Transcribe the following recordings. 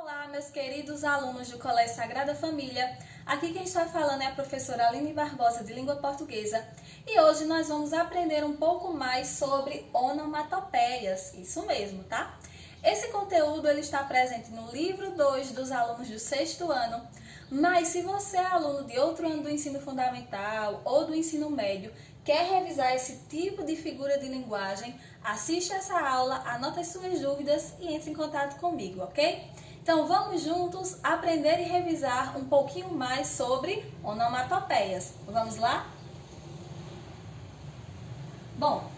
Olá, meus queridos alunos do Colégio Sagrada Família. Aqui quem está falando é a professora Aline Barbosa, de Língua Portuguesa. E hoje nós vamos aprender um pouco mais sobre onomatopeias. Isso mesmo, tá? Esse conteúdo ele está presente no livro 2 dos alunos do 6º ano. Mas se você é aluno de outro ano do ensino fundamental ou do ensino médio, quer revisar esse tipo de figura de linguagem, assiste essa aula, anote as suas dúvidas e entre em contato comigo, ok? Então vamos juntos aprender e revisar um pouquinho mais sobre onomatopeias. Vamos lá? Bom,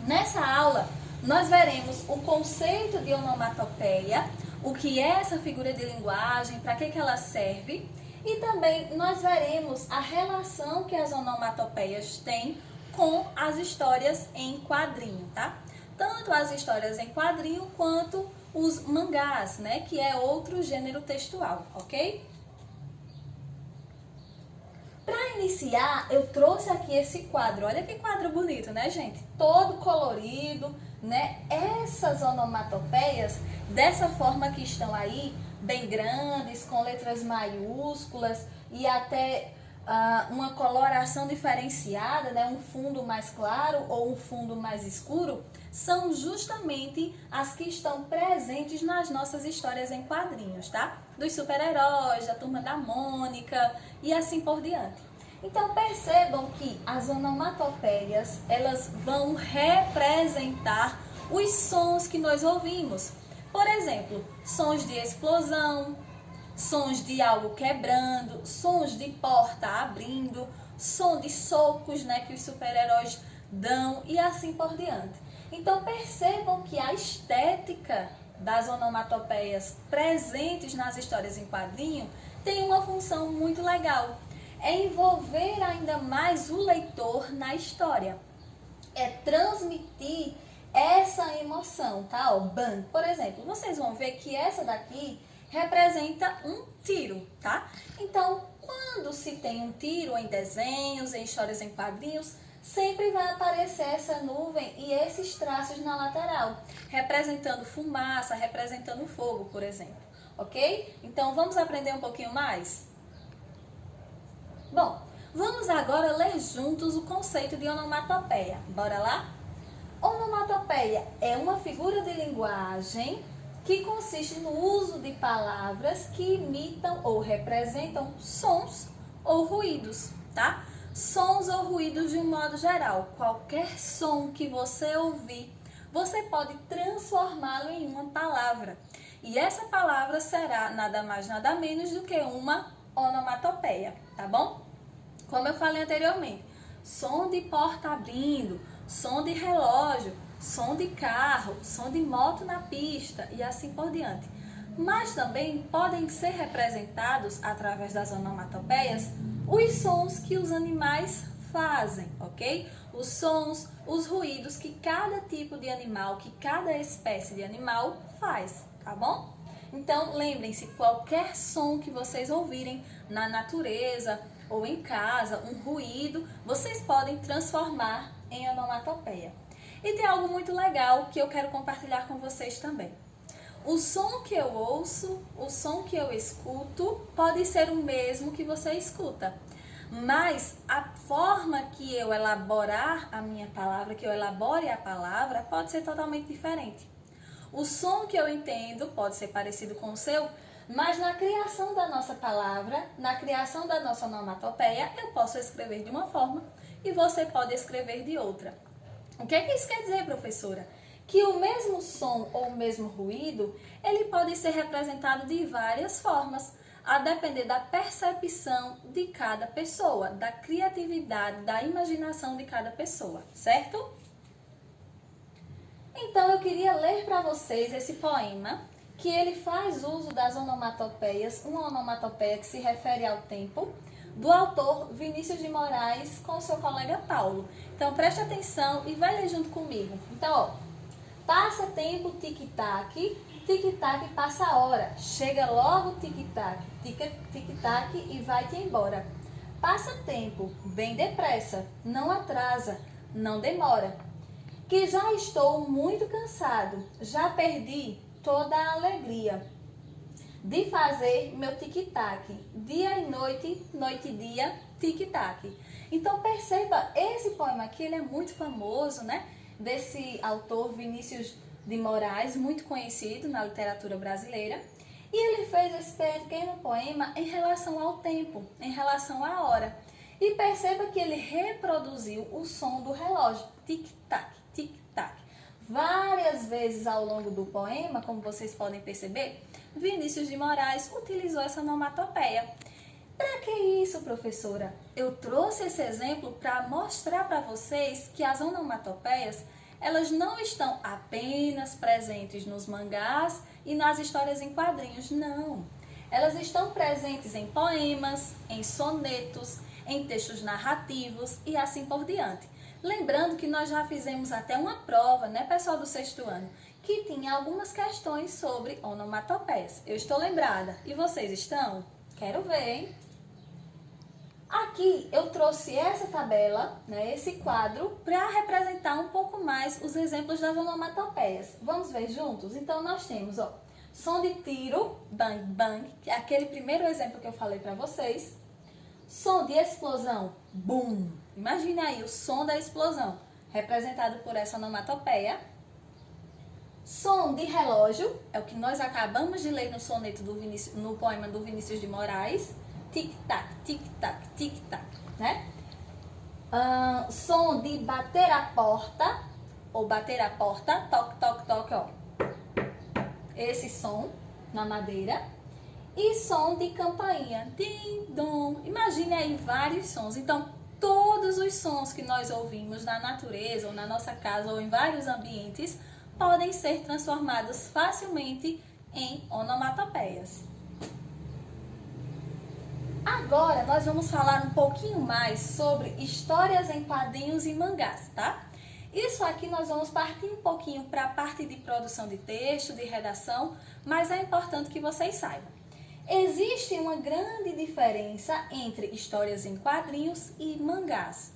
nessa aula nós veremos o conceito de onomatopeia, o que é essa figura de linguagem, para que ela serve, e também nós veremos a relação que as onomatopeias têm com as histórias em quadrinho, tá? Tanto as histórias em quadrinho quanto os mangás, né? Que é outro gênero textual, ok? Para iniciar, eu trouxe aqui esse quadro. Olha que quadro bonito, né, gente? Todo colorido, né? Essas onomatopeias, dessa forma que estão aí, bem grandes, com letras maiúsculas e até uma coloração diferenciada, né? Um fundo mais claro ou um fundo mais escuro, são justamente as que estão presentes nas nossas histórias em quadrinhos, tá? Dos super-heróis, da Turma da Mônica e assim por diante. Então percebam que as onomatopeias, elas vão representar os sons que nós ouvimos. Por exemplo, sons de explosão, sons de algo quebrando, sons de porta abrindo, som de socos, né, que os super-heróis dão e assim por diante. Então percebam que a estética das onomatopeias presentes nas histórias em quadrinho tem uma função muito legal. É envolver ainda mais o leitor na história. É transmitir essa emoção, tá? Ó, bam. Por exemplo, vocês vão ver que essa daqui representa um tiro, tá? Então, quando se tem um tiro em desenhos, em histórias em quadrinhos, sempre vai aparecer essa nuvem e esses traços na lateral, representando fumaça, representando fogo, por exemplo, ok? Então, vamos aprender um pouquinho mais? Bom, vamos agora ler juntos o conceito de onomatopeia. Bora lá? Onomatopeia é uma figura de linguagem que consiste no uso de palavras que imitam ou representam sons ou ruídos, tá? Sons ou ruídos de um modo geral. Qualquer som que você ouvir, você pode transformá-lo em uma palavra. E essa palavra será nada mais, nada menos do que uma onomatopeia, tá bom? Como eu falei anteriormente, som de porta abrindo, som de relógio, som de carro, som de moto na pista e assim por diante. Mas também podem ser representados através das onomatopeias os sons que os animais fazem, ok? Os sons, os ruídos que cada tipo de animal, que cada espécie de animal faz, tá bom? Então lembrem-se, qualquer som que vocês ouvirem na natureza ou em casa, um ruído, vocês podem transformar em onomatopeia. E tem algo muito legal que eu quero compartilhar com vocês também. O som que eu ouço, o som que eu escuto, pode ser o mesmo que você escuta. Mas a forma que eu elaborar a minha palavra, que eu elabore a palavra, pode ser totalmente diferente. O som que eu entendo pode ser parecido com o seu, mas na criação da nossa palavra, na criação da nossa onomatopeia, eu posso escrever de uma forma e você pode escrever de outra. O que é que isso quer dizer, professora? Que o mesmo som ou o mesmo ruído, ele pode ser representado de várias formas, a depender da percepção de cada pessoa, da criatividade, da imaginação de cada pessoa, certo? Então eu queria ler para vocês esse poema, que ele faz uso das onomatopeias, uma onomatopeia que se refere ao tempo, do autor Vinícius de Moraes com seu colega Paulo. Então preste atenção e vai ler junto comigo. Então, ó, passa tempo, tic-tac, tic-tac passa a hora, chega logo tic-tac, tic-tac e vai-te embora. Passa tempo, bem depressa, não atrasa, não demora. Que já estou muito cansado, já perdi toda a alegria. de fazer meu tic-tac. Dia e noite, noite e dia, tic-tac. Então perceba, esse poema aqui ele é muito famoso, né? Desse autor Vinícius de Moraes, muito conhecido na literatura brasileira. E ele fez esse pequeno poema em relação ao tempo, em relação à hora. E perceba que ele reproduziu o som do relógio, tic-tac, tic-tac. Várias vezes ao longo do poema, como vocês podem perceber, Vinícius de Moraes utilizou essa onomatopeia. Para que isso, professora? Eu trouxe esse exemplo para mostrar para vocês que as onomatopeias, elas não estão apenas presentes nos mangás e nas histórias em quadrinhos, não. Elas estão presentes em poemas, em sonetos, em textos narrativos e assim por diante. Lembrando que nós já fizemos até uma prova, né, pessoal do 6º ano, que tinha algumas questões sobre onomatopeias. Eu estou lembrada. E vocês estão? Quero ver, hein? Aqui eu trouxe essa tabela, né, esse quadro, para representar um pouco mais os exemplos das onomatopeias. Vamos ver juntos? Então nós temos, ó, som de tiro, bang, bang, que é aquele primeiro exemplo que eu falei para vocês. Som de explosão, boom. Imagine aí o som da explosão, representado por essa onomatopeia. Som de relógio, é o que nós acabamos de ler no soneto do Vinícius, no poema do Vinícius de Moraes. Tic-tac, tic-tac, tic-tac, né? Som de bater a porta, ou bater a porta, toque, toque, toque, ó. Esse som na madeira. E som de campainha, tim-dom. Imagine aí vários sons. Então, todos os sons que nós ouvimos na natureza, ou na nossa casa, ou em vários ambientes, podem ser transformados facilmente em onomatopeias. Agora, nós vamos falar um pouquinho mais sobre histórias em quadrinhos e mangás, tá? Isso aqui nós vamos partir um pouquinho para a parte de produção de texto, de redação, mas é importante que vocês saibam. Existe uma grande diferença entre histórias em quadrinhos e mangás.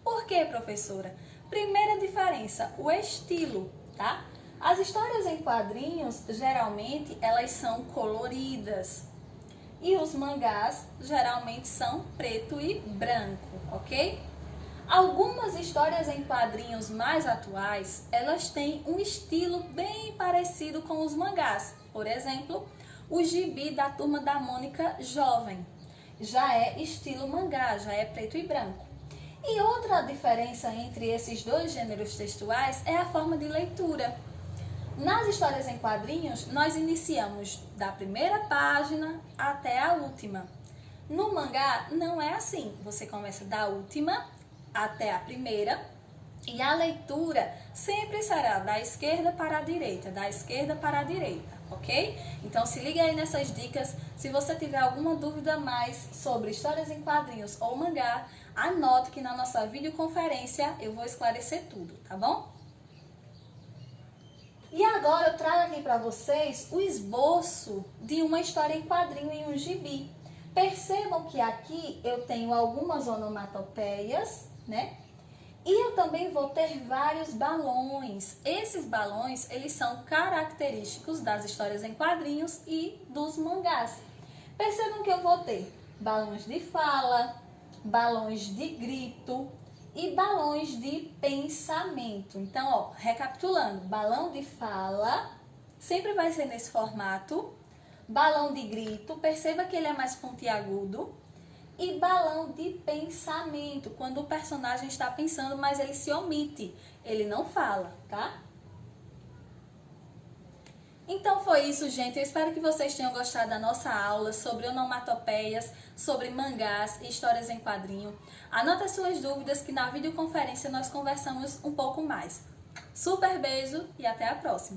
Por quê, professora? Primeira diferença, o estilo, tá? As histórias em quadrinhos, geralmente, elas são coloridas. E os mangás, geralmente, são preto e branco, ok? Algumas histórias em quadrinhos mais atuais, elas têm um estilo bem parecido com os mangás. Por exemplo, o gibi da Turma da Mônica Jovem já é estilo mangá, já é preto e branco. E outra diferença entre esses dois gêneros textuais é a forma de leitura. Nas histórias em quadrinhos, nós iniciamos da primeira página até a última. No mangá, não é assim. Você começa da última até a primeira e a leitura sempre será da esquerda para a direita, da esquerda para a direita, ok? Então se liga aí nessas dicas. Se você tiver alguma dúvida mais sobre histórias em quadrinhos ou mangá, anote que na nossa videoconferência eu vou esclarecer tudo, tá bom? E agora eu trago aqui para vocês o esboço de uma história em quadrinho em um gibi. Percebam que aqui eu tenho algumas onomatopeias, né? E eu também vou ter vários balões. Esses balões, eles são característicos das histórias em quadrinhos e dos mangás. Percebam que eu vou ter balões de fala, balões de grito e balões de pensamento. Então, ó, recapitulando, balão de fala sempre vai ser nesse formato. Balão de grito, perceba que ele é mais pontiagudo. E balão de pensamento, quando o personagem está pensando, mas ele se omite, ele não fala, tá? Então foi isso, gente. Eu espero que vocês tenham gostado da nossa aula sobre onomatopeias, sobre mangás e histórias em quadrinho. Anota as suas dúvidas que na videoconferência nós conversamos um pouco mais. Super beijo e até a próxima!